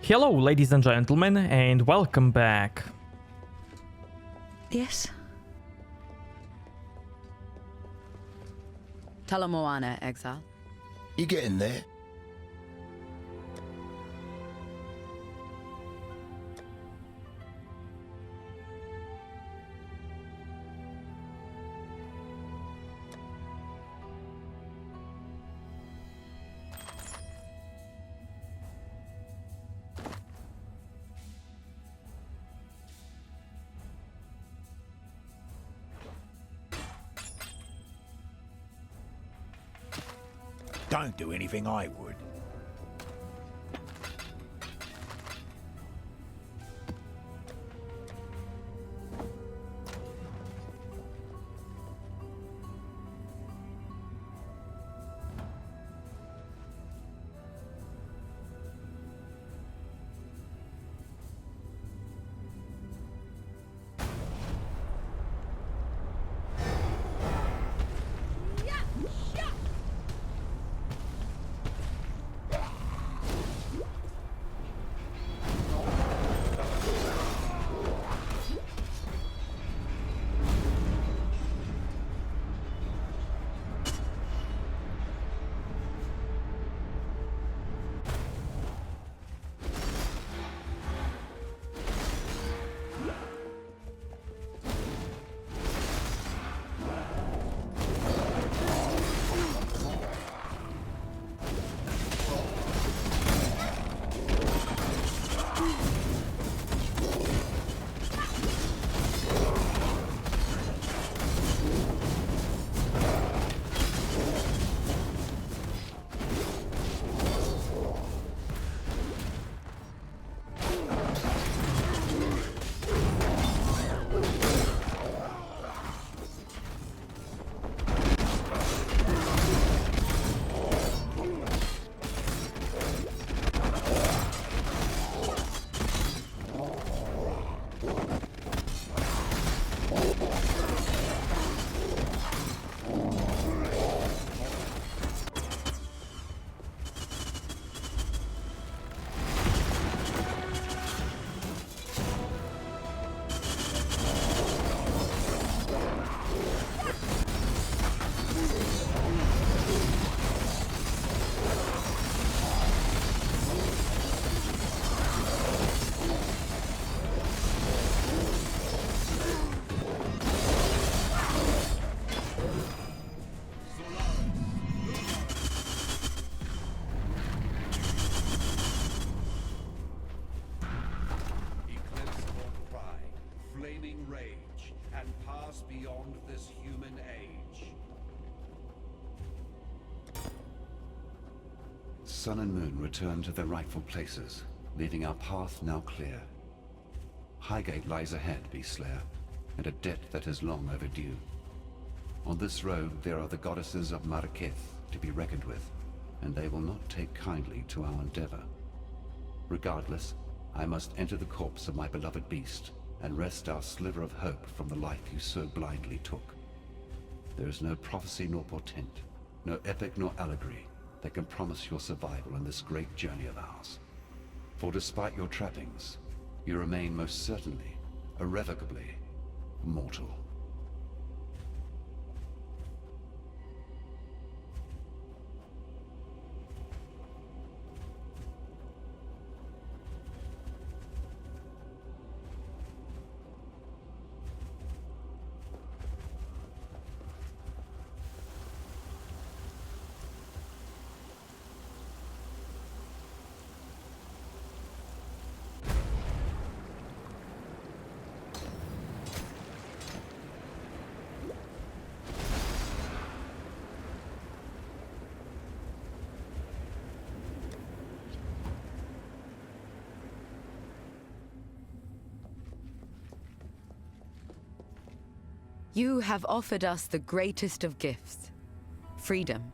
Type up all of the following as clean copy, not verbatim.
Hello, ladies and gentlemen, and welcome back. Yes? Talamoana, exile. You getting there? Don't do anything I would. Beyond this human age. Sun and Moon return to their rightful places, leaving our path now clear. Highgate lies ahead, Beastslayer, and a debt that is long overdue. On this road there are the goddesses of Marraketh to be reckoned with, and they will not take kindly to our endeavor. Regardless, I must enter the corpse of my beloved beast, and wrest our sliver of hope from the life you so blindly took. There is no prophecy nor portent, no epic nor allegory that can promise your survival in this great journey of ours. For despite your trappings, you remain most certainly, irrevocably, mortal. You have offered us the greatest of gifts, freedom.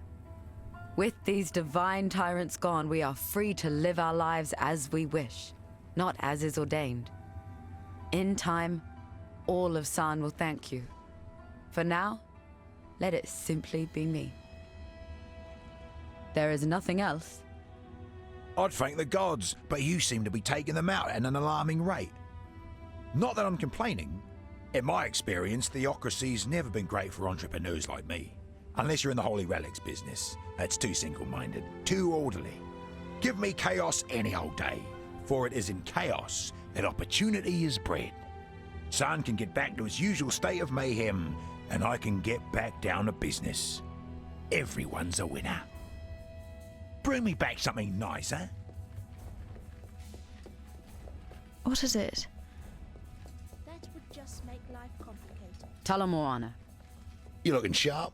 With these divine tyrants gone, we are free to live our lives as we wish, not as is ordained. In time, all of San will thank you. For now, let it simply be me. There is nothing else. I'd thank the gods, but you seem to be taking them out at an alarming rate. Not that I'm complaining. In my experience, theocracy's never been great for entrepreneurs like me. Unless you're in the Holy Relics business. That's too single-minded, too orderly. Give me chaos any old day, for it is in chaos that opportunity is bred. Sun can get back to his usual state of mayhem, and I can get back down to business. Everyone's a winner. Bring me back something nice, huh? What is it? That would just make life complicated. Talamoana. You looking sharp?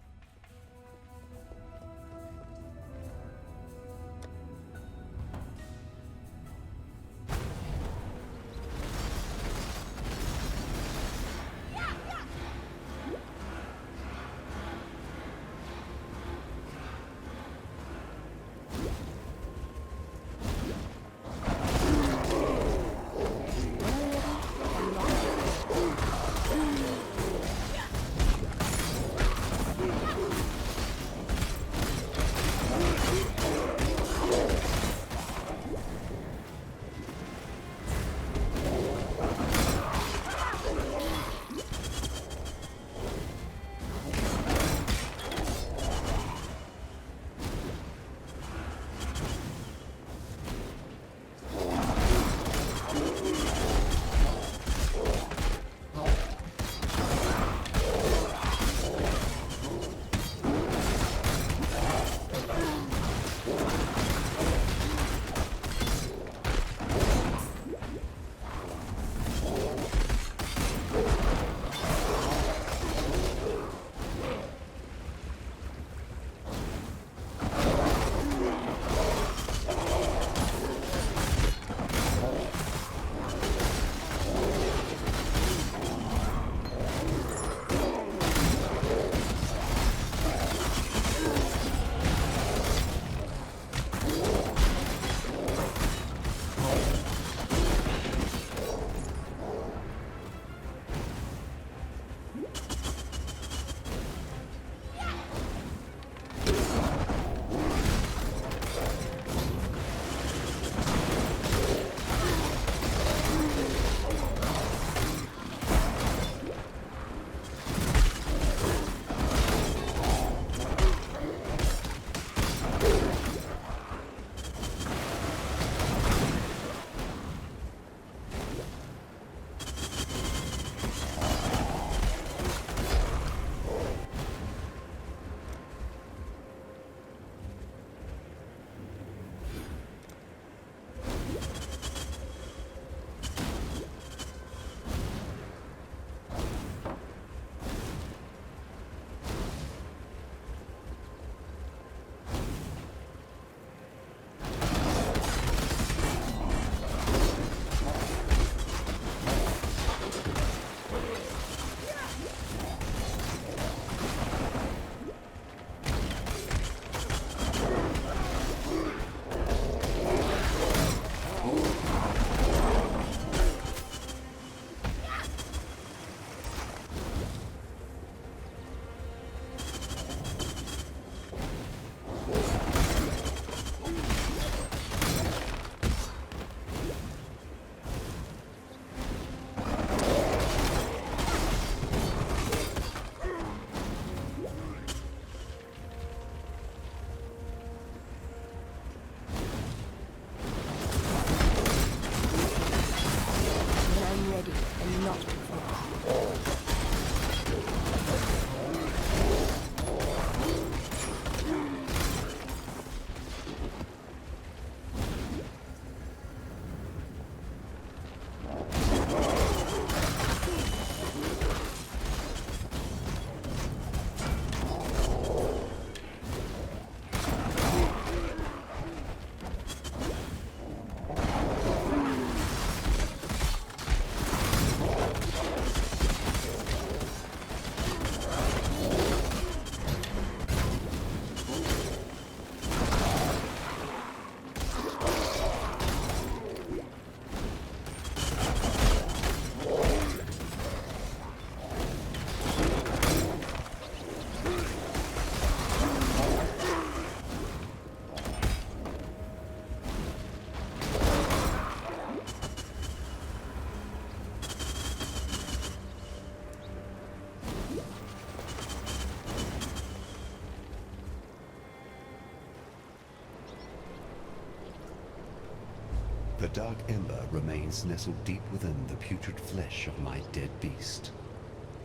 The dark ember remains nestled deep within the putrid flesh of my dead beast.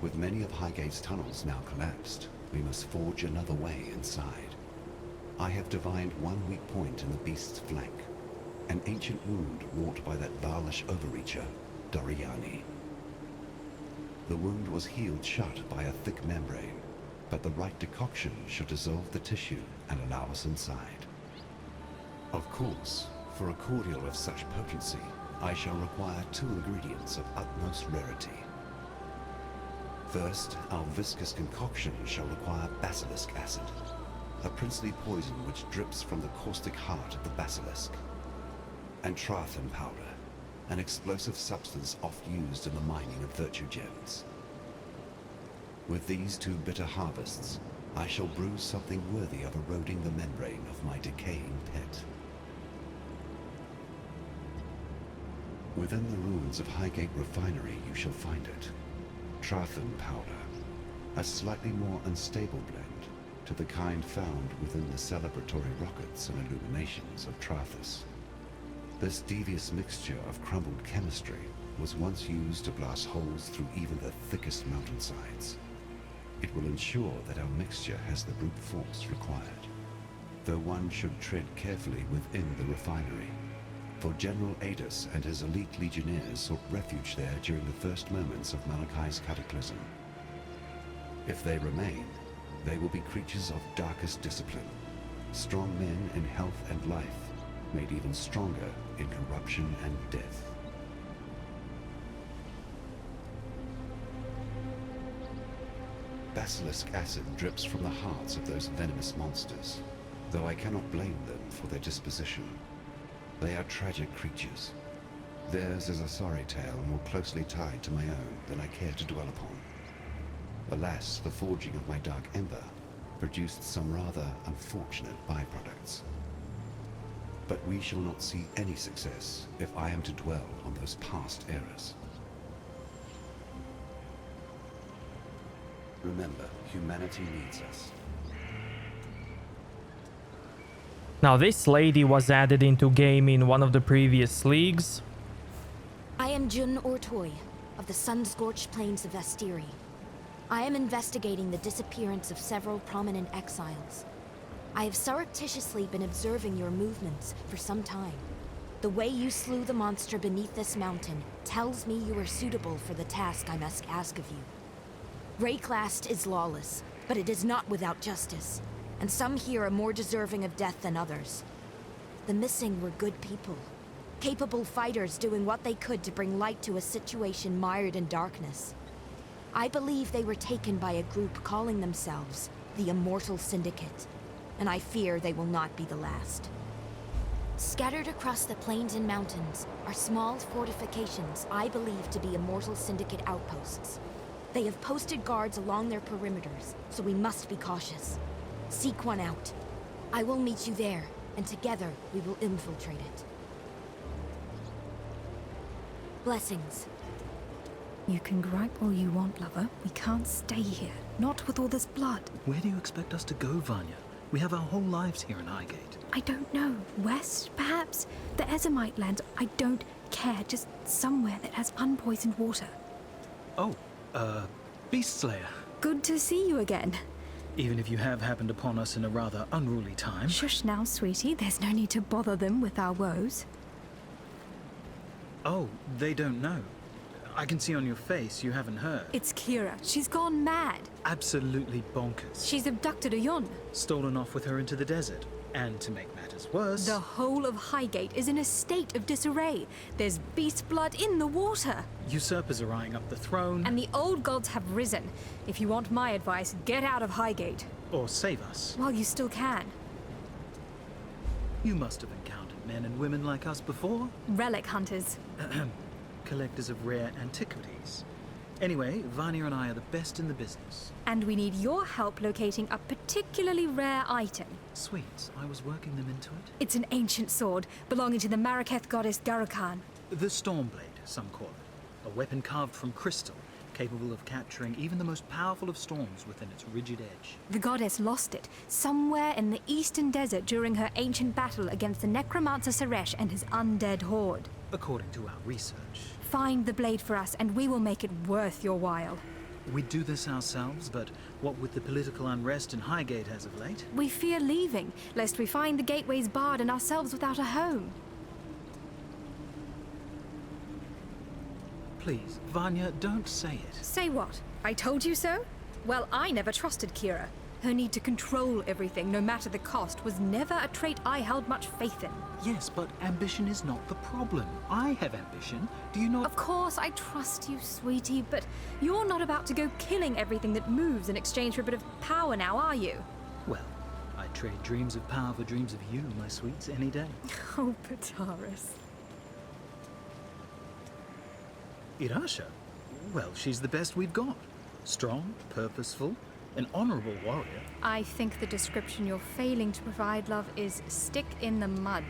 With many of Highgate's tunnels now collapsed, we must forge another way inside. I have divined one weak point in the beast's flank, an ancient wound wrought by that Vaalish overreacher, Doriani. The wound was healed shut by a thick membrane, but the right decoction should dissolve the tissue and allow us inside. Of course, for a cordial of such potency, I shall require 2 ingredients of utmost rarity. First, our viscous concoction shall require basilisk acid, a princely poison which drips from the caustic heart of the basilisk, and Trathan powder, an explosive substance oft used in the mining of virtue gems. With these 2 bitter harvests, I shall brew something worthy of eroding the membrane of my decaying pet. Within the ruins of Highgate Refinery you shall find it. Trathan powder, a slightly more unstable blend to the kind found within the celebratory rockets and illuminations of Trathus. This devious mixture of crumbled chemistry was once used to blast holes through even the thickest mountainsides. It will ensure that our mixture has the brute force required, though one should tread carefully within the refinery, for General Adus and his elite legionnaires sought refuge there during the first moments of Malachai's cataclysm. If they remain, they will be creatures of darkest discipline, strong men in health and life, made even stronger in corruption and death. Basilisk acid drips from the hearts of those venomous monsters, though I cannot blame them for their disposition. They are tragic creatures. Theirs is a sorry tale more closely tied to my own than I care to dwell upon. Alas, the forging of my dark ember produced some rather unfortunate byproducts. But we shall not see any success if I am to dwell on those past eras. Remember, humanity needs us. Now this lady was added into game in one of the previous leagues. I am Jinn Ortoy, of the sun-scorched plains of Vestiri. I am investigating the disappearance of several prominent exiles. I have surreptitiously been observing your movements for some time. The way you slew the monster beneath this mountain tells me you are suitable for the task I must ask of you. Rayclast is lawless, but it is not without justice, and some here are more deserving of death than others. The missing were good people, capable fighters doing what they could to bring light to a situation mired in darkness. I believe they were taken by a group calling themselves the Immortal Syndicate, and I fear they will not be the last. Scattered across the plains and mountains are small fortifications I believe to be Immortal Syndicate outposts. They have posted guards along their perimeters, so we must be cautious. Seek one out. I will meet you there, and together we will infiltrate it. Blessings. You can gripe all you want, lover. We can't stay here. Not with all this blood. Where do you expect us to go, Vanya? We have our whole lives here in Highgate. I don't know. West, perhaps? The Ezomite lands. I don't care. Just somewhere that has unpoisoned water. Oh, Beast Slayer. Good to see you again. Even if you have happened upon us in a rather unruly time. Shush now, sweetie. There's no need to bother them with our woes. Oh, they don't know. I can see on your face you haven't heard. It's Kira. She's gone mad. Absolutely bonkers. She's abducted a Yon. Stolen off with her into the desert. And to make matters worse... The whole of Highgate is in a state of disarray. There's beast blood in the water. Usurpers are eyeing up the throne. And the old gods have risen. If you want my advice, get out of Highgate. Or save us. While you still can. You must have encountered men and women like us before. Relic hunters. Collectors of rare antiquities. Anyway, Vanya and I are the best in the business. And we need your help locating a particularly rare item. Sweet, I was working them into it. It's an ancient sword belonging to the Maraketh goddess Garukan. The Stormblade, some call it. A weapon carved from crystal, capable of capturing even the most powerful of storms within its rigid edge. The goddess lost it somewhere in the eastern desert during her ancient battle against the necromancer Suresh and his undead horde. According to our research. Find the blade for us and we will make it worth your while. We'd do this ourselves, but what with the political unrest in Highgate as of late? We fear leaving, lest we find the gateways barred and ourselves without a home. Please, Vanya, don't say it. Say what? I told you so? Well, I never trusted Kira. Her need to control everything, no matter the cost, was never a trait I held much faith in. Yes, but ambition is not the problem. I have ambition. Do you not? Of course, I trust you, sweetie, but you're not about to go killing everything that moves in exchange for a bit of power now, are you? Well, I'd trade dreams of power for dreams of you, my sweets, any day. Oh, Pataris. Irasha? Well, she's the best we've got. Strong, purposeful, an honorable warrior. I think the description you're failing to provide, love, is stick in the mud.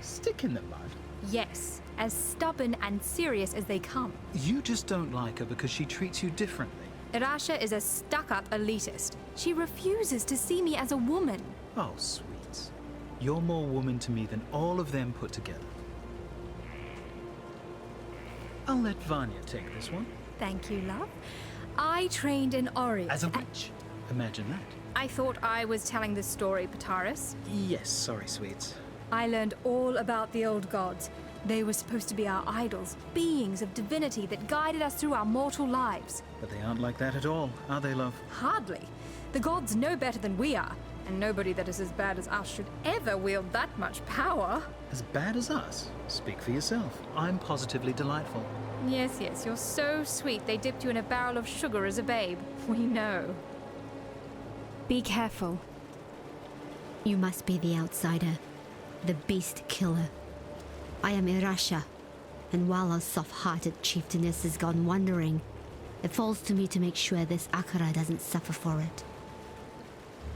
Stick in the mud? Yes, as stubborn and serious as they come. You just don't like her because she treats you differently. Irasha is a stuck-up elitist. She refuses to see me as a woman. Oh, sweets. You're more woman to me than all of them put together. I'll let Vanya take this one. Thank you, love. I trained in Ori. As a witch. Imagine that. I thought I was telling this story, Pataris. Yes, sorry, sweets. I learned all about the old gods. They were supposed to be our idols, beings of divinity that guided us through our mortal lives. But they aren't like that at all, are they, love? Hardly. The gods know better than we are, and nobody that is as bad as us should ever wield that much power. As bad as us? Speak for yourself. I'm positively delightful. Yes, yes, you're so sweet they dipped you in a barrel of sugar as a babe. We know. Be careful. You must be the outsider, the beast killer. I am Irasha, and while our soft-hearted chieftainess has gone wandering, it falls to me to make sure this Akara doesn't suffer for it.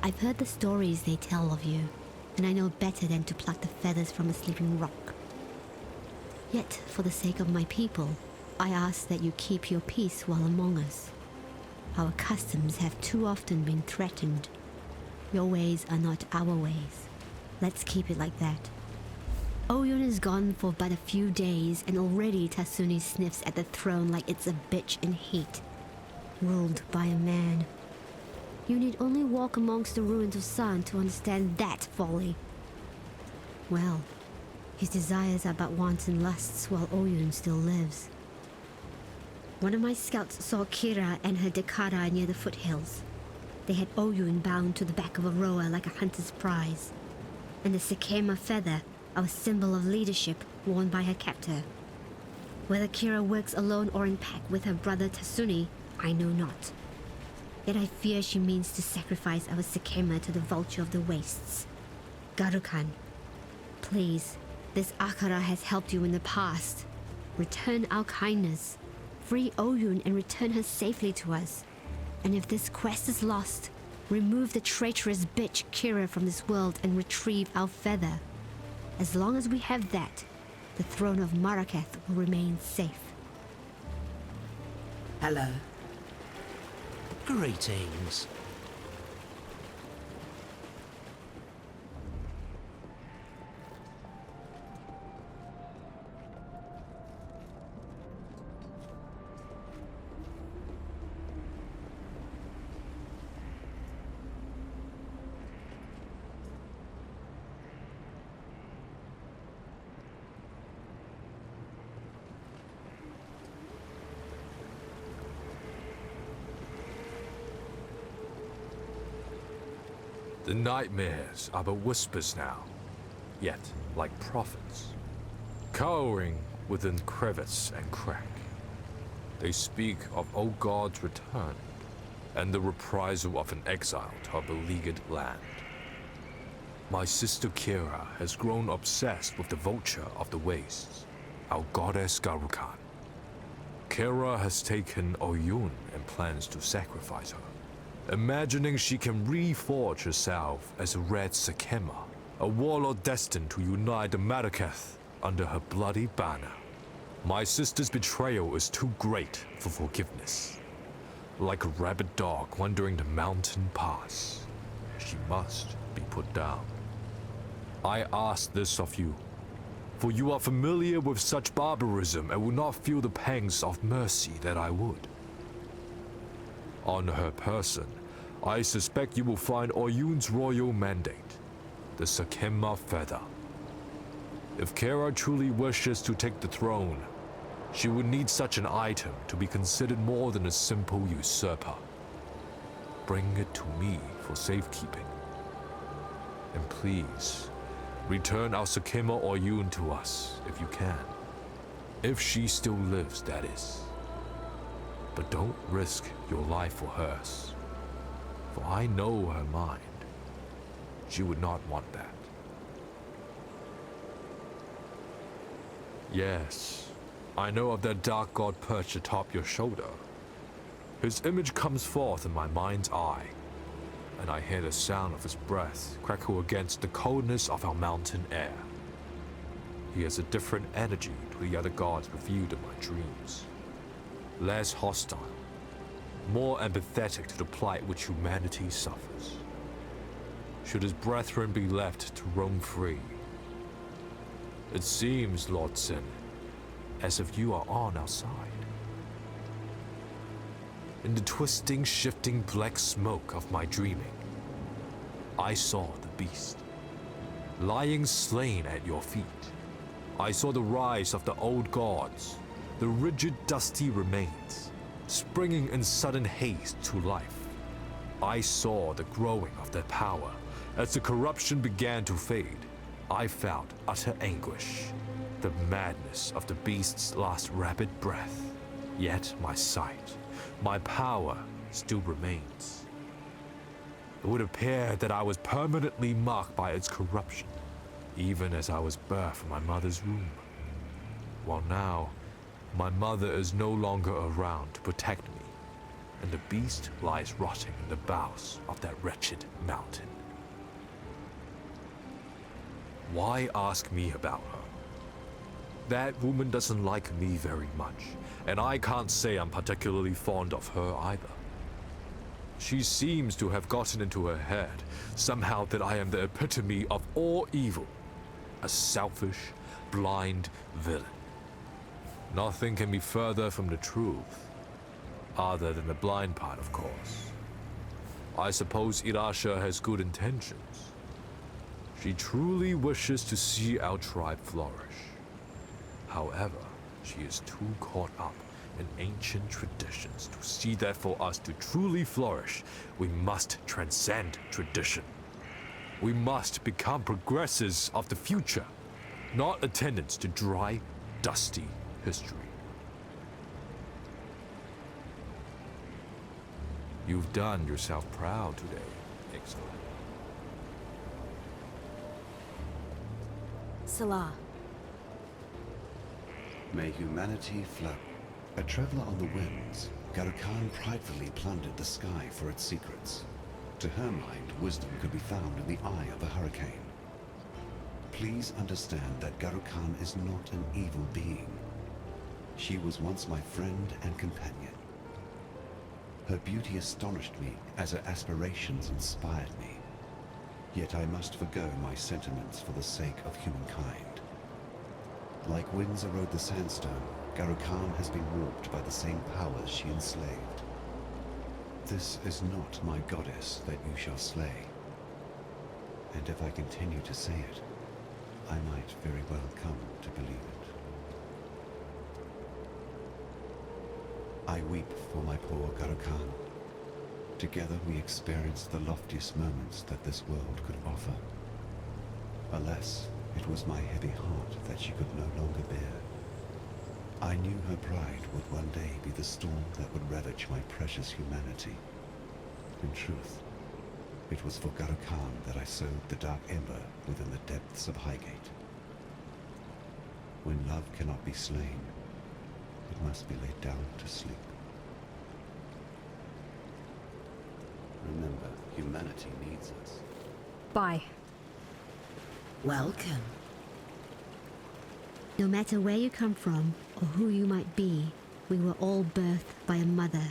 I've heard the stories they tell of you, and I know better than to pluck the feathers from a sleeping rock. Yet, for the sake of my people, I ask that you keep your peace while among us. Our customs have too often been threatened. Your ways are not our ways. Let's keep it like that. Oyun is gone for but a few days, and already Tasuni sniffs at the throne like it's a bitch in heat. Ruled by a man. You need only walk amongst the ruins of San to understand that folly. Well, his desires are but wants and lusts while Oyun still lives. One of my scouts saw Kira and her Dekara near the foothills. They had Oyun bound to the back of a rower like a hunter's prize, and the Sekema feather, our symbol of leadership, worn by her captor. Whether Kira works alone or in pack with her brother Tasuni, I know not. Yet I fear she means to sacrifice our Sekema to the vulture of the wastes. Garukan, please, this Akara has helped you in the past. Return our kindness. Free Oyun and return her safely to us. And if this quest is lost, remove the traitorous bitch Kira from this world and retrieve our feather. As long as we have that, the throne of Marraketh will remain safe. Hello. Greetings. The nightmares are but whispers now, yet like prophets, cowering within crevice and crack. They speak of old gods returned, and the reprisal of an exile to a beleaguered land. My sister Kira has grown obsessed with the vulture of the wastes, our goddess Garukan. Kira has taken Oyun and plans to sacrifice her, imagining she can reforge herself as a Red Sekema, a warlord destined to unite the Marraketh under her bloody banner. My sister's betrayal is too great for forgiveness. like a rabid dog wandering the mountain pass. She must be put down. I ask this of you, for you are familiar with such barbarism and will not feel the pangs of mercy that I would. On her person, I suspect you will find Oyun's royal mandate, the Sakema feather. If Kara truly wishes to take the throne, she would need such an item to be considered more than a simple usurper. Bring it to me for safekeeping. And please, return our Sakema Oyun to us if you can. If she still lives, that is. But don't risk your life for hers, for I know her mind. She would not want that. Yes, I know of that dark god perched atop your shoulder. His image comes forth in my mind's eye, and I hear the sound of his breath crackle against the coldness of our mountain air. He has a different energy to the other gods revealed in my dreams. Less hostile, more empathetic to the plight which humanity suffers. Should his brethren be left to roam free? It seems, Lord Sin, as if you are on our side. In the twisting, shifting black smoke of my dreaming, I saw the beast, lying slain at your feet. I saw the rise of the old gods, the rigid, dusty remains, springing in sudden haste to life. I saw the growing of their power. As the corruption began to fade, I felt utter anguish, the madness of the beast's last rapid breath. Yet my sight, my power still remains. It would appear that I was permanently marked by its corruption, even as I was birthed from my mother's womb. While now, my mother is no longer around to protect me, and the beast lies rotting in the bowels of that wretched mountain. Why ask me about her? That woman doesn't like me very much, and I can't say I'm particularly fond of her either. She seems to have gotten into her head somehow that I am the epitome of all evil, a selfish, blind villain. Nothing can be further from the truth, other than the blind part, of course. I suppose Irasha has good intentions. She truly wishes to see our tribe flourish. However, she is too caught up in ancient traditions to see that for us to truly flourish, we must transcend tradition. We must become progressors of the future, not attendants to dry, dusty history. You've done yourself proud today, Exile. Salah. May humanity flourish. A traveler on the winds, Garo-Khan pridefully plundered the sky for its secrets. To her mind, wisdom could be found in the eye of a hurricane. Please understand that Garo-Khan is not an evil being. She was once my friend and companion. Her beauty astonished me as her aspirations inspired me. Yet I must forgo my sentiments for the sake of humankind. Like winds erode the sandstone, Garo-Khan has been warped by the same powers she enslaved. This is not my goddess that you shall slay. And if I continue to say it, I might very well come to believe it. I weep for my poor Garo-Khan. Together we experienced the loftiest moments that this world could offer. Alas, it was my heavy heart that she could no longer bear. I knew her pride would one day be the storm that would ravage my precious humanity. In truth, it was for Garo-Khan that I sowed the dark ember within the depths of Highgate. When love cannot be slain, it must be laid down to sleep. Remember, humanity needs us. Bye. Welcome. No matter where you come from or who you might be, we were all birthed by a mother.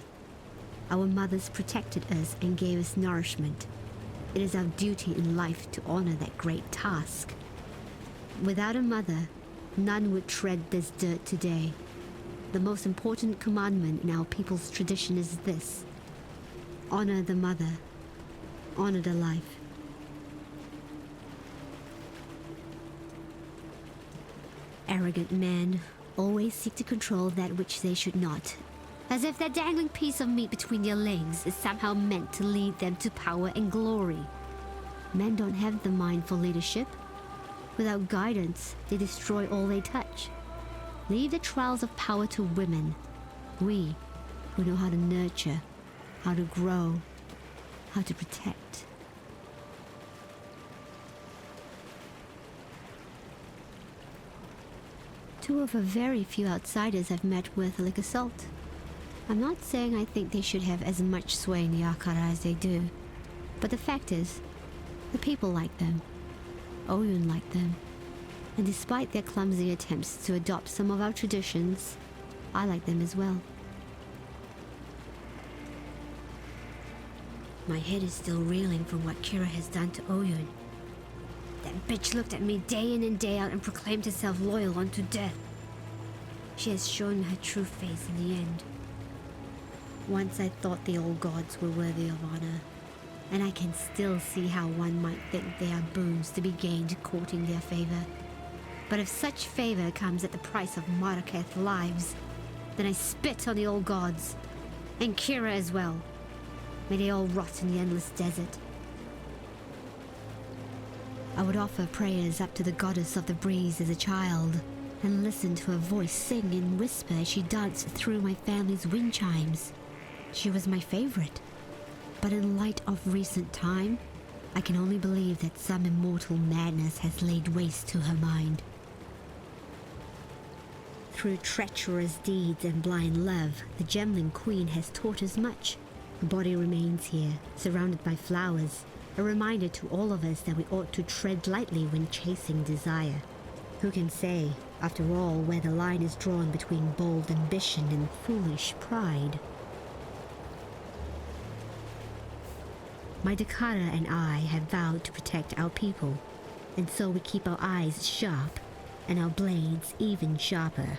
Our mothers protected us and gave us nourishment. It is our duty in life to honor that great task. Without a mother, none would tread this dirt today. The most important commandment in our people's tradition is this: honor the mother, honor the life. Arrogant men always seek to control that which they should not, as if that dangling piece of meat between their legs is somehow meant to lead them to power and glory. Men don't have the mind for leadership. Without guidance, they destroy all they touch. Leave the trials of power to women. We, who know how to nurture, how to grow, how to protect. Two of the very few outsiders I've met with like assault. I'm not saying I think they should have as much sway in the Akara as they do, but the fact is, the people like them. Oyun like them. And despite their clumsy attempts to adopt some of our traditions, I like them as well. My head is still reeling from what Kira has done to Oyun. That bitch looked at me day in and day out and proclaimed herself loyal unto death. She has shown her true face in the end. Once I thought the old gods were worthy of honor, and I can still see how one might think they are boons to be gained courting their favor. But if such favor comes at the price of Marraketh's lives, then I spit on the old gods, and Kira as well. May they all rot in the endless desert. I would offer prayers up to the goddess of the breeze as a child, and listen to her voice sing and whisper as she danced through my family's wind chimes. She was my favorite. But in light of recent time, I can only believe that some immortal madness has laid waste to her mind. Through treacherous deeds and blind love, the Gemling Queen has taught us much. Her body remains here, surrounded by flowers, a reminder to all of us that we ought to tread lightly when chasing desire. Who can say, after all, where the line is drawn between bold ambition and foolish pride? My Dakara and I have vowed to protect our people, and so we keep our eyes sharp and our blades even sharper.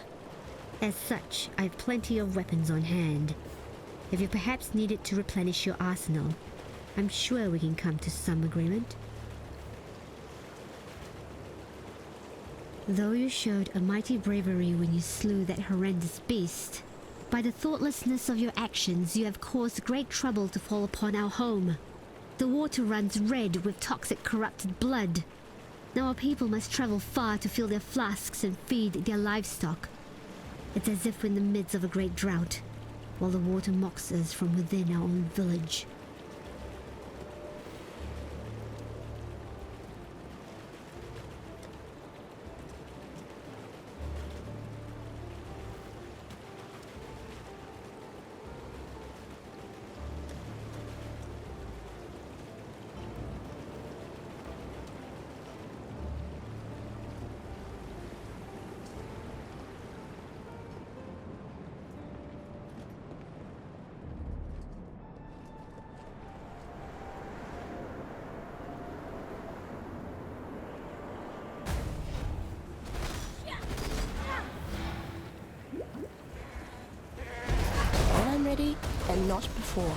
As such, I have plenty of weapons on hand. If you perhaps needed to replenish your arsenal, I'm sure we can come to some agreement. Though you showed a mighty bravery when you slew that horrendous beast, by the thoughtlessness of your actions you have caused great trouble to fall upon our home. The water runs red with toxic corrupted blood. Now our people must travel far to fill their flasks and feed their livestock. It's as if we're in the midst of a great drought, while the water mocks us from within our own village. Ready and not before.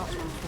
not before.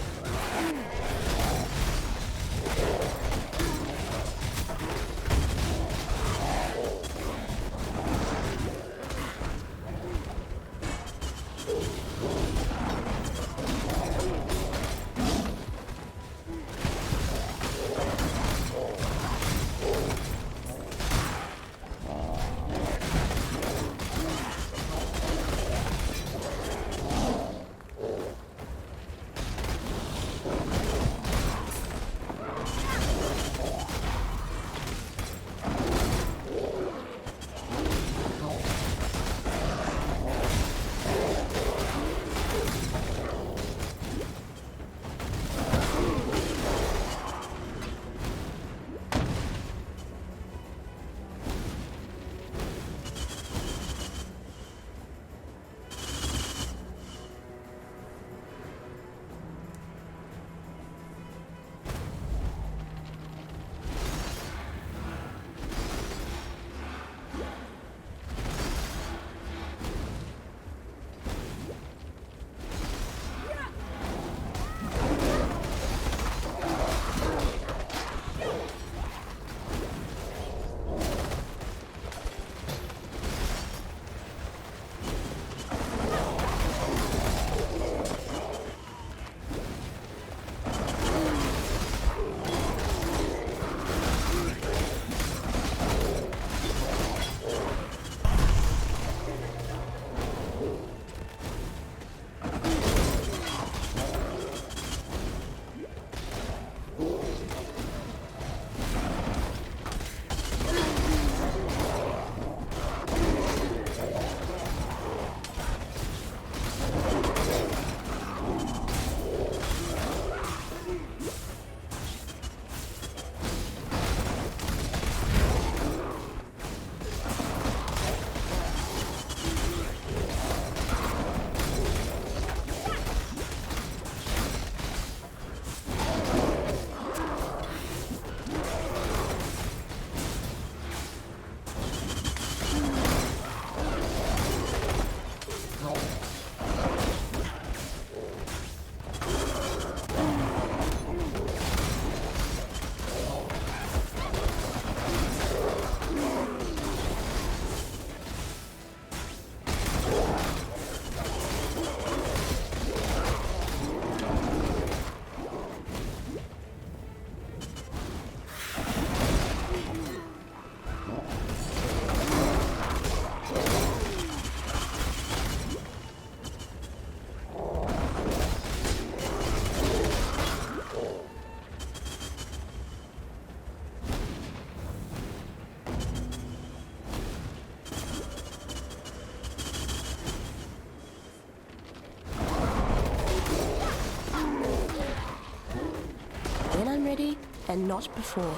Ready and not before.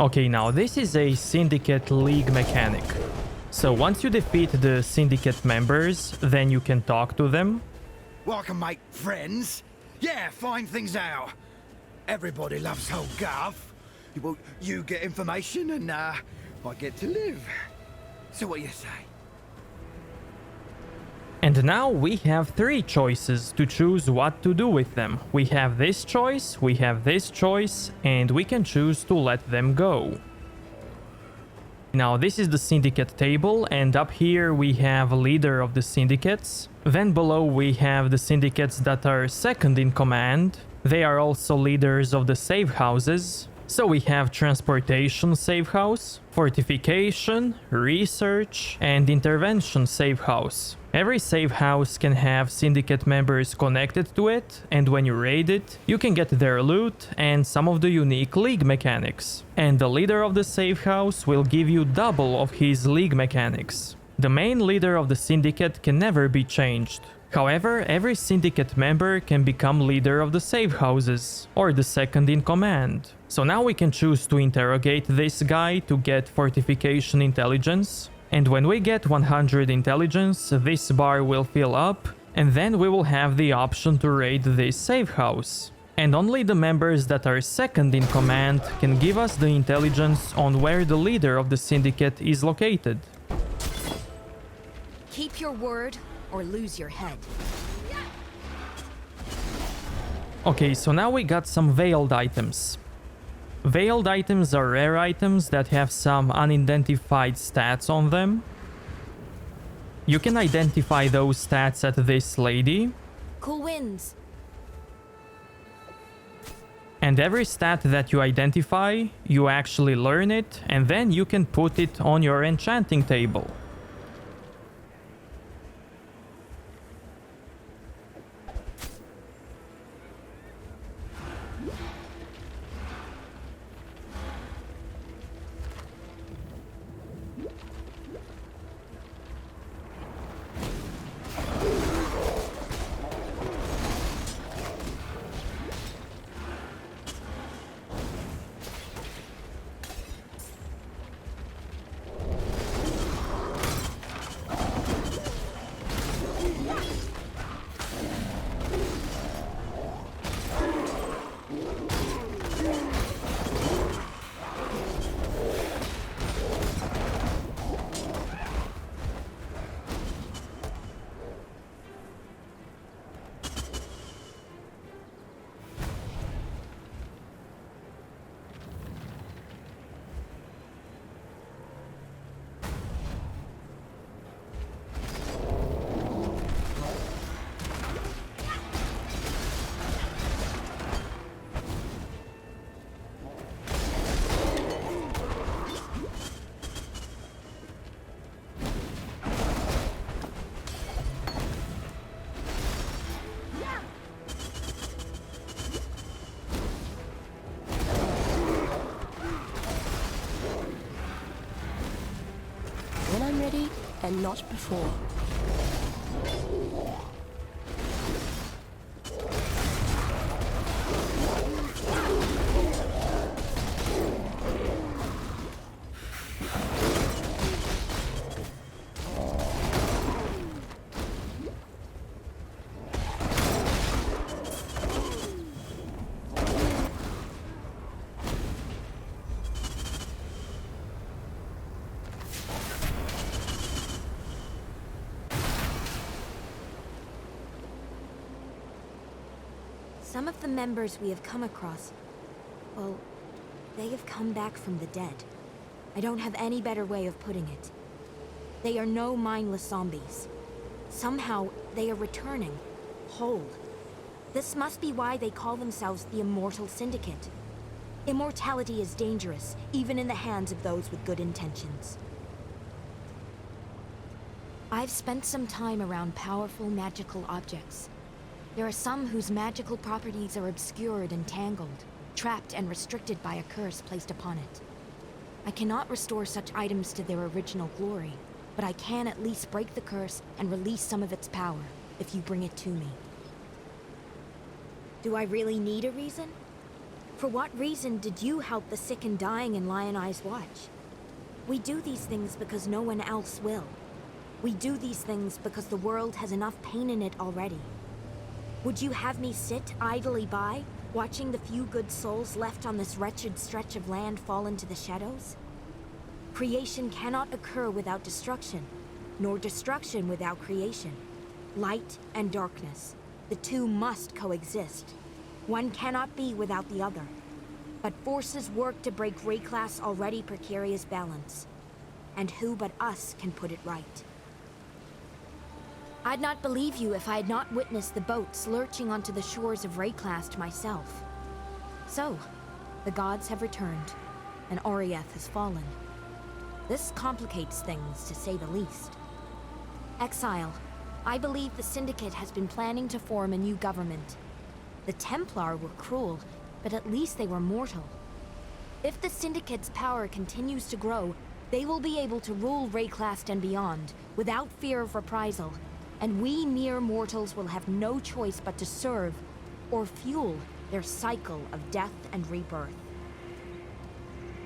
Okay, now this is a Syndicate League mechanic. So once you defeat the Syndicate members, then you can talk to them. Well, I can make friends. Yeah, find things out. Everybody loves old Guff. Well, you get information and I get to live. So what do you say? And And now we have 3 choices to choose what to do with them. We have this choice, we have this choice, and we can choose to let them go. Now this is the Syndicate Table, and up here we have a leader of the syndicates. Then below we have the syndicates that are second in command. They are also leaders of the safe houses. So we have Transportation Safe House, Fortification, Research, and Intervention Safe House. Every safe house can have syndicate members connected to it, and when you raid it, you can get their loot and some of the unique league mechanics. And the leader of the safe house will give you double of his league mechanics. The main leader of the syndicate can never be changed. However, every syndicate member can become leader of the safe houses, or the second in command. So now we can choose to interrogate this guy to get fortification intelligence. And when we get 100 intelligence, this bar will fill up, and then we will have the option to raid this safe house. And only the members that are second in command can give us the intelligence on where the leader of the syndicate is located. Keep your word or lose your head. Okay, so now we got some veiled items. Veiled items are rare items that have some unidentified stats on them. You can identify those stats at this lady. Cool wins. And every stat that you identify, you actually learn it, and then you can put it on your enchanting table. When I'm ready, and not before. Some of the members we have come across, well, they have come back from the dead. I don't have any better way of putting it. They are no mindless zombies. Somehow, they are returning, whole. This must be why they call themselves the Immortal Syndicate. Immortality is dangerous, even in the hands of those with good intentions. I've spent some time around powerful magical objects. There are some whose magical properties are obscured and tangled, trapped and restricted by a curse placed upon it. I cannot restore such items to their original glory, but I can at least break the curse and release some of its power, if you bring it to me. Do I really need a reason? For what reason did you help the sick and dying in Lion Eye's watch? We do these things because no one else will. We do these things because the world has enough pain in it already. Would you have me sit idly by, watching the few good souls left on this wretched stretch of land fall into the shadows? Creation cannot occur without destruction, nor destruction without creation. Light and darkness. The two must coexist. One cannot be without the other. But forces work to break Wraeclast's already precarious balance. And who but us can put it right? I'd not believe you if I had not witnessed the boats lurching onto the shores of Wraeclast myself. So, the gods have returned, and Oriath has fallen. This complicates things, to say the least. Exile, I believe the Syndicate has been planning to form a new government. The Templar were cruel, but at least they were mortal. If the Syndicate's power continues to grow, they will be able to rule Wraeclast and beyond, without fear of reprisal, and we mere mortals will have no choice but to serve, or fuel, their cycle of death and rebirth.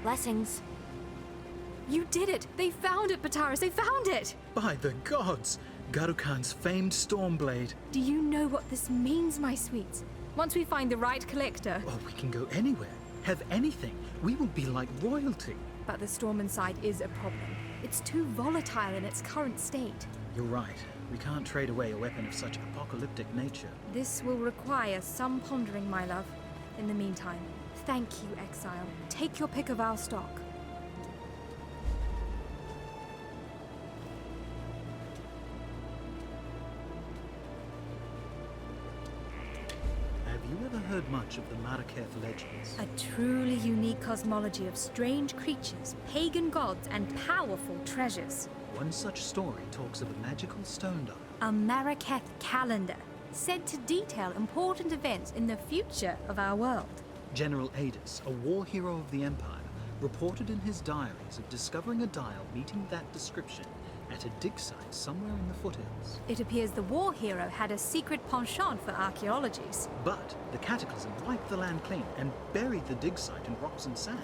Blessings. You did it! They found it, Pataris! They found it! By the gods! Garukan's famed Stormblade. Do you know what this means, my sweets? Once we find the right collector... Oh, we can go anywhere. Have anything. We will be like royalty. But the storm inside is a problem. It's too volatile in its current state. You're right. We can't trade away a weapon of such apocalyptic nature. This will require some pondering, my love. In the meantime, thank you, Exile. Take your pick of our stock. Have you ever heard much of the Maraketh legends? A truly unique cosmology of strange creatures, pagan gods, and powerful treasures. One such story talks of a magical stone dial. A Maraketh calendar, said to detail important events in the future of our world. General Adis, a war hero of the Empire, reported in his diaries of discovering a dial meeting that description at a dig site somewhere in the foothills. It appears the war hero had a secret penchant for archaeologies. But the cataclysm wiped the land clean and buried the dig site in rocks and sand.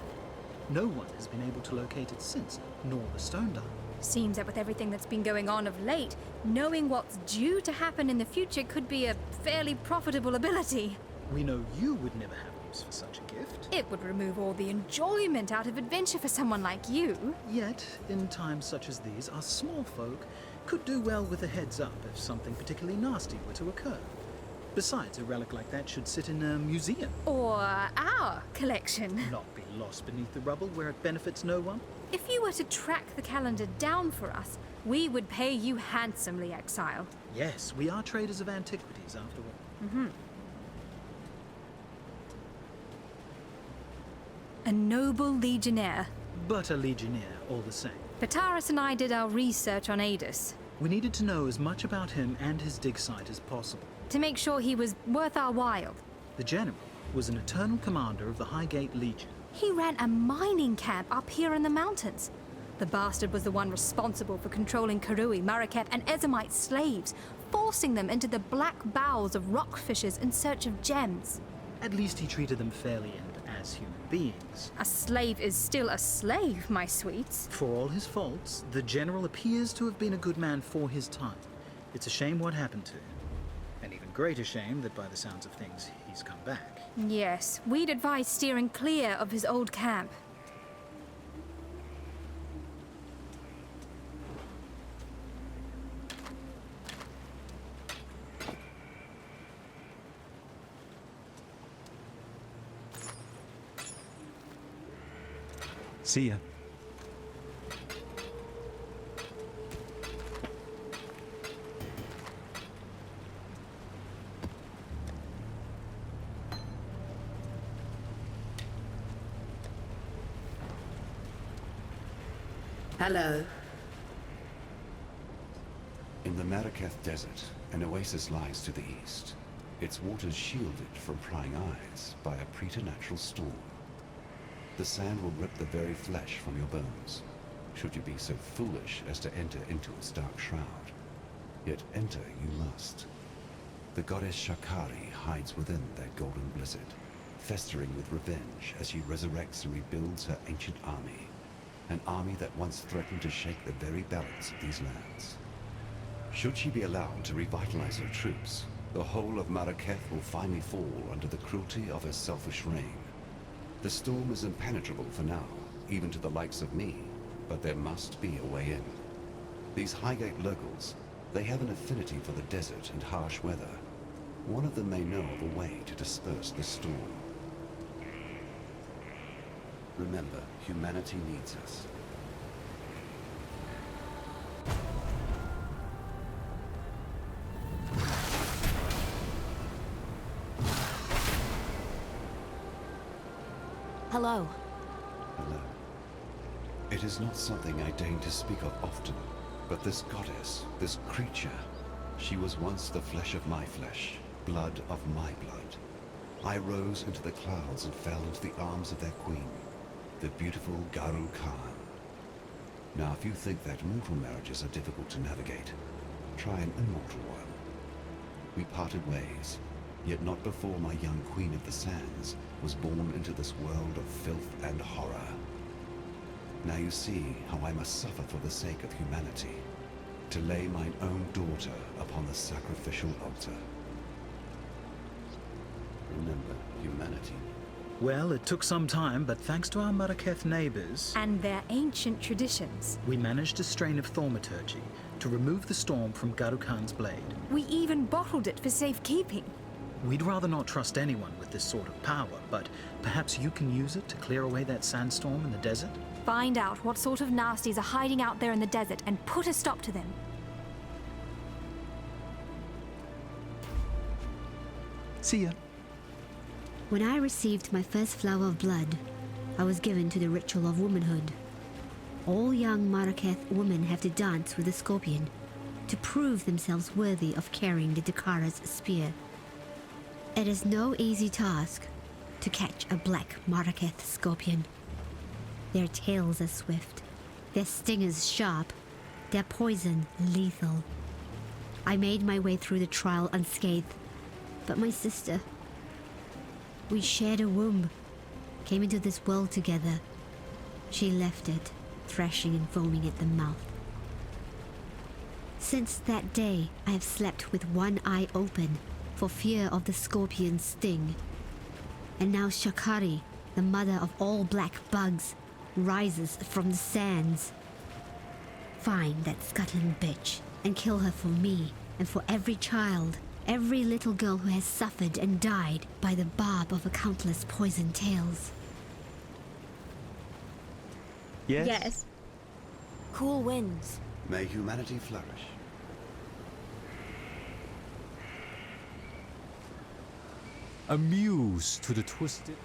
No one has been able to locate it since, nor the stone dial. Seems that with everything that's been going on of late, knowing what's due to happen in the future could be a fairly profitable ability. We know you would never have use for such a gift. It would remove all the enjoyment out of adventure for someone like you. Yet, in times such as these, our small folk could do well with a heads up if something particularly nasty were to occur. Besides, a relic like that should sit in a museum. Or our collection. Not be lost beneath the rubble where it benefits no one. If you were to track the calendar down for us, we would pay you handsomely, Exile. Yes, we are traders of antiquities, after all. Mm-hmm. A noble legionnaire. But a legionnaire, all the same. Pataris and I did our research on Adis. We needed to know as much about him and his dig site as possible. To make sure he was worth our while. The general was an eternal commander of the Highgate Legion. He ran a mining camp up here in the mountains. The bastard was the one responsible for controlling Karui, Maraketh, and Ezomite slaves, forcing them into the black bowels of rockfishers in search of gems. At least he treated them fairly and as human beings. A slave is still a slave, my sweets. For all his faults, the general appears to have been a good man for his time. It's a shame what happened to him. An even greater shame that by the sounds of things, he's come back. Yes, we'd advise steering clear of his old camp. See ya. Hello. In the Maraketh Desert, an oasis lies to the east. Its waters shielded from prying eyes by a preternatural storm. The sand will rip the very flesh from your bones, should you be so foolish as to enter into its dark shroud. Yet enter you must. The goddess Shakari hides within that golden blizzard, festering with revenge as she resurrects and rebuilds her ancient army. An army that once threatened to shake the very balance of these lands. Should she be allowed to revitalize her troops, the whole of Maraketh will finally fall under the cruelty of her selfish reign. The storm is impenetrable for now, even to the likes of me, but there must be a way in. These Highgate locals, They have an affinity for the desert and harsh weather. One of them may know of a way to disperse the storm. Remember, humanity needs us. Hello. Hello. It is not something I deign to speak of often, but this goddess, this creature, she was once the flesh of my flesh, blood of my blood. I rose into the clouds and fell into the arms of their queen, the beautiful Garu Khan. Now, if you think that mortal marriages are difficult to navigate, try an immortal one. We parted ways, yet not before my young Queen of the Sands was born into this world of filth and horror. Now you see how I must suffer for the sake of humanity, to lay mine own daughter upon the sacrificial altar. Remember, humanity. Well, it took some time, but thanks to our Maraketh neighbors And their ancient traditions. we managed a strain of thaumaturgy to remove the storm from Garu Khan's blade. We even bottled it for safekeeping. We'd rather not trust anyone with this sort of power, but perhaps you can use it to clear away that sandstorm in the desert? Find out what sort of nasties are hiding out there in the desert and put a stop to them. See ya. When I received my first flower of blood, I was given to the ritual of womanhood. All young Maraketh women have to dance with the scorpion to prove themselves worthy of carrying the Dakara's spear. It is no easy task to catch a black Maraketh scorpion. Their tails are swift, their stingers sharp, their poison lethal. I made my way through the trial unscathed, but my sister, we shared a womb, came into this world together. She left it, thrashing and foaming at the mouth. Since that day, I have slept with one eye open for fear of the scorpion's sting. And now Shakari, the mother of all black bugs, rises from the sands. Find that scuttling bitch and kill her for me and for every child, every little girl who has suffered and died by the barb of a countless poisoned tales. Yes? Cool winds. May humanity flourish. A muse to the twisted...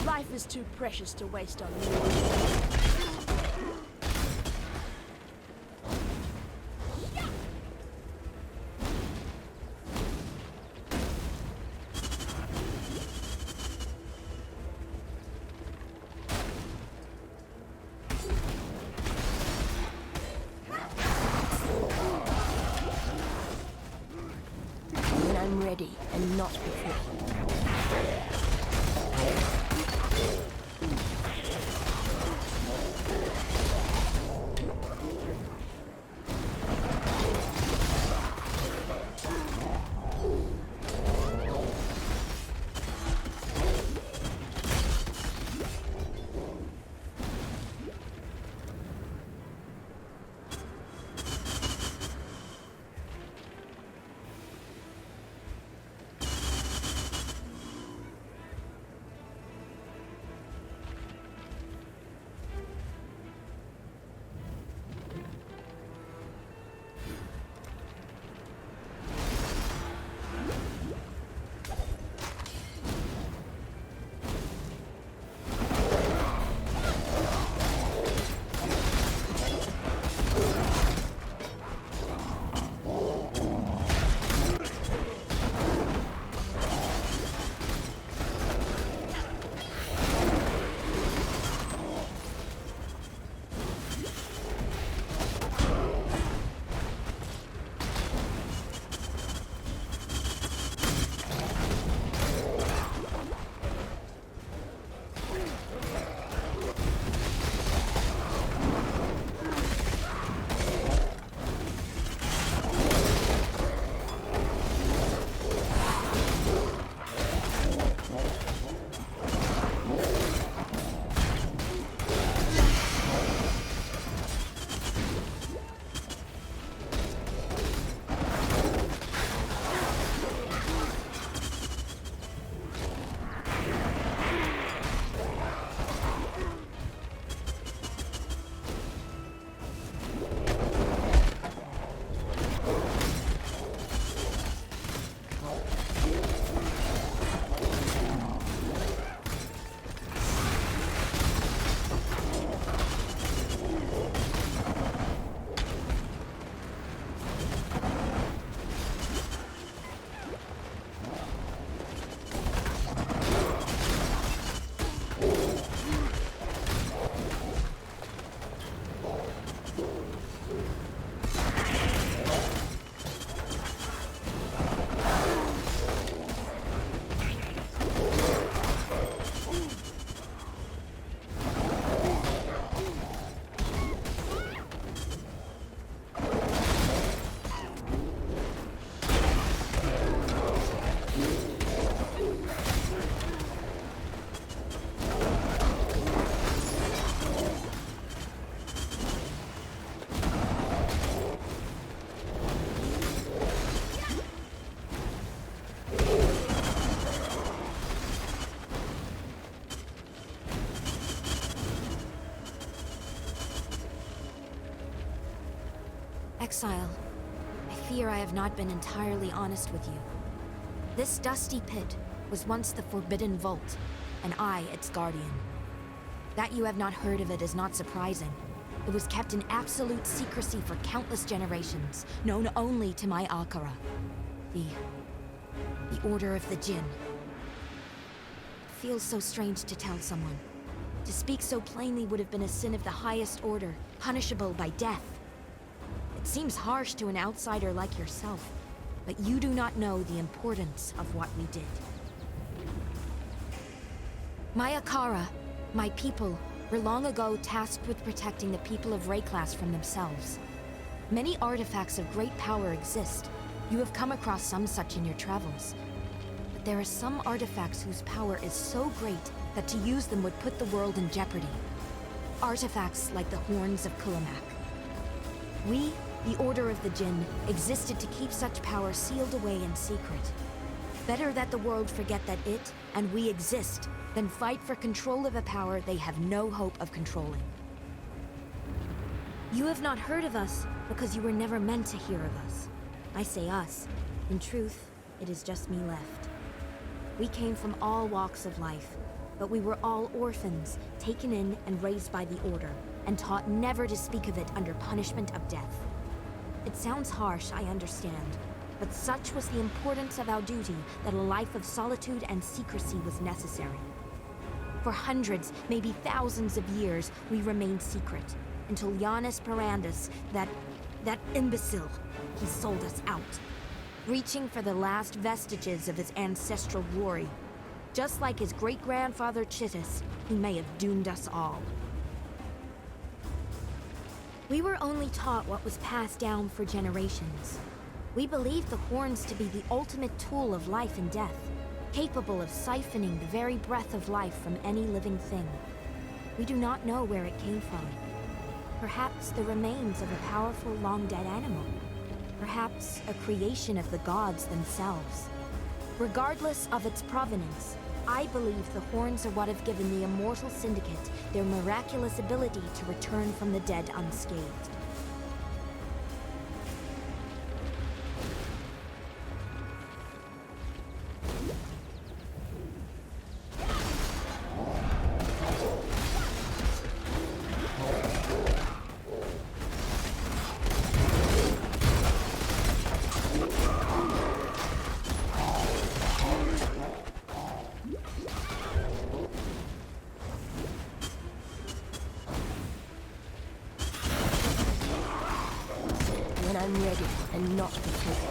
Life is too precious to waste on you. When I'm ready and not before. Exile, I fear I have not been entirely honest with you. This dusty pit was once the Forbidden Vault, and I its guardian. That you have not heard of it is not surprising. It was kept in absolute secrecy for countless generations, known only to my Akara. The Order of the Jinn. It feels so strange to tell someone. To speak so plainly would have been a sin of the highest order, punishable by death. It seems harsh to an outsider like yourself, but you do not know the importance of what we did. My Akara, my people, were long ago tasked with protecting the people of Rayclass from themselves. Many artifacts of great power exist. You have come across some such in your travels. But there are some artifacts whose power is so great that to use them would put the world in jeopardy. Artifacts like the Horns of Kulamak. We, the Order of the Jinn, existed to keep such power sealed away in secret. Better that the world forget that it, and we exist, than fight for control of a power they have no hope of controlling. You have not heard of us because you were never meant to hear of us. I say us. In truth, it is just me left. We came from all walks of life, but we were all orphans, taken in and raised by the Order, and taught never to speak of it under punishment of death. It sounds harsh, I understand, but such was the importance of our duty that a life of solitude and secrecy was necessary. For hundreds, maybe thousands of years, we remained secret, until Giannis Perandus, that imbecile, he sold us out, reaching for the last vestiges of his ancestral glory. Just like his great-grandfather Chittus, he may have doomed us all. We were only taught what was passed down for generations. We believed the horns to be the ultimate tool of life and death, capable of siphoning the very breath of life from any living thing. We do not know where it came from. Perhaps the remains of a powerful, long-dead animal. Perhaps a creation of the gods themselves. Regardless of its provenance, I believe the horns are what have given the immortal Syndicate their miraculous ability to return from the dead unscathed. When I'm ready and not before.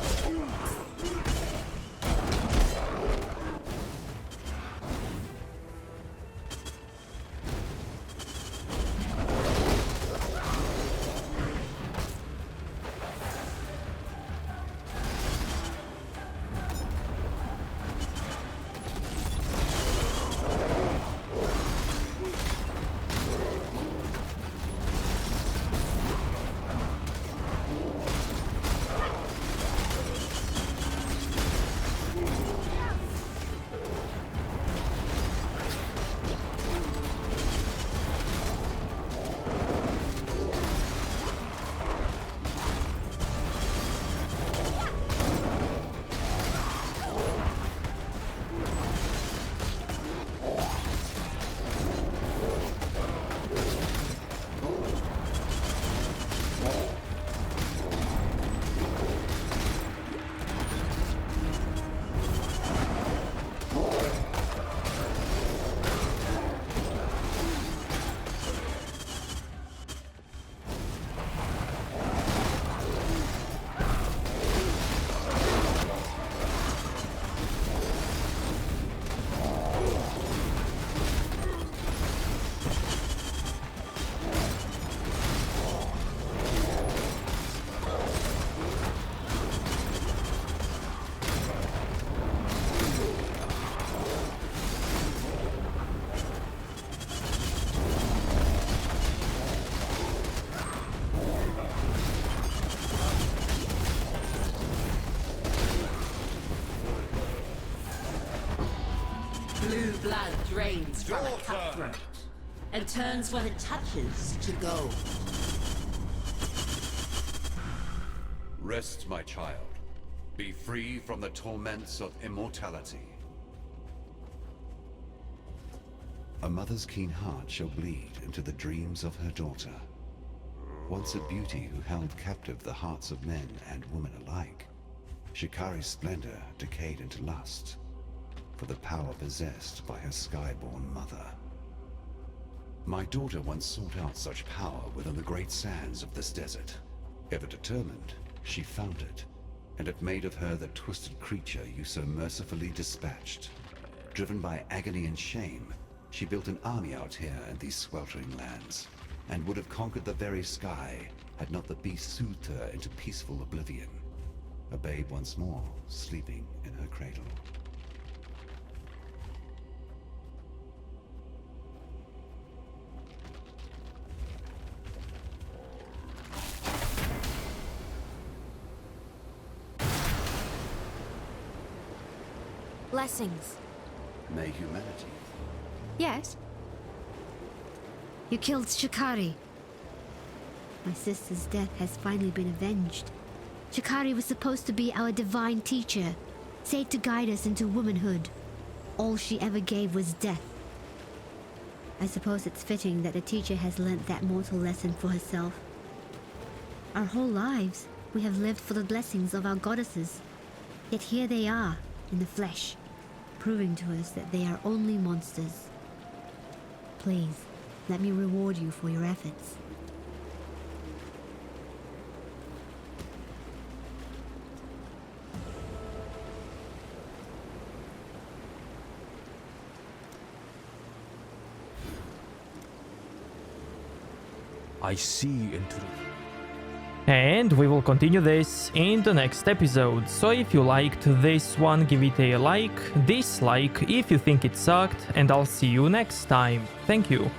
Blue blood drains from a cutthroat and turns what it touches to gold. Rest, my child. Be free from the torments of immortality. A mother's keen heart shall bleed into the dreams of her daughter. Once a beauty who held captive the hearts of men and women alike, Shikari's splendor decayed into lust for the power possessed by her skyborn mother. My daughter once sought out such power within the great sands of this desert. Ever determined, she found it, and it made of her the twisted creature you so mercifully dispatched. Driven by agony and shame, she built an army out here in these sweltering lands, and would have conquered the very sky had not the beast soothed her into peaceful oblivion. A babe once more, sleeping in her cradle. Blessings. May humanity. Yes? You killed Shikari. My sister's death has finally been avenged. Shikari was supposed to be our divine teacher, said to guide us into womanhood. All she ever gave was death. I suppose it's fitting that the teacher has learnt that mortal lesson for herself. Our whole lives, we have lived for the blessings of our goddesses. Yet here they are, in the flesh, proving to us that they are only monsters. Please, let me reward you for your efforts. I see into the... And we will continue this in the next episode, so if you liked this one, give it a like, dislike if you think it sucked, and I'll see you next time. Thank you.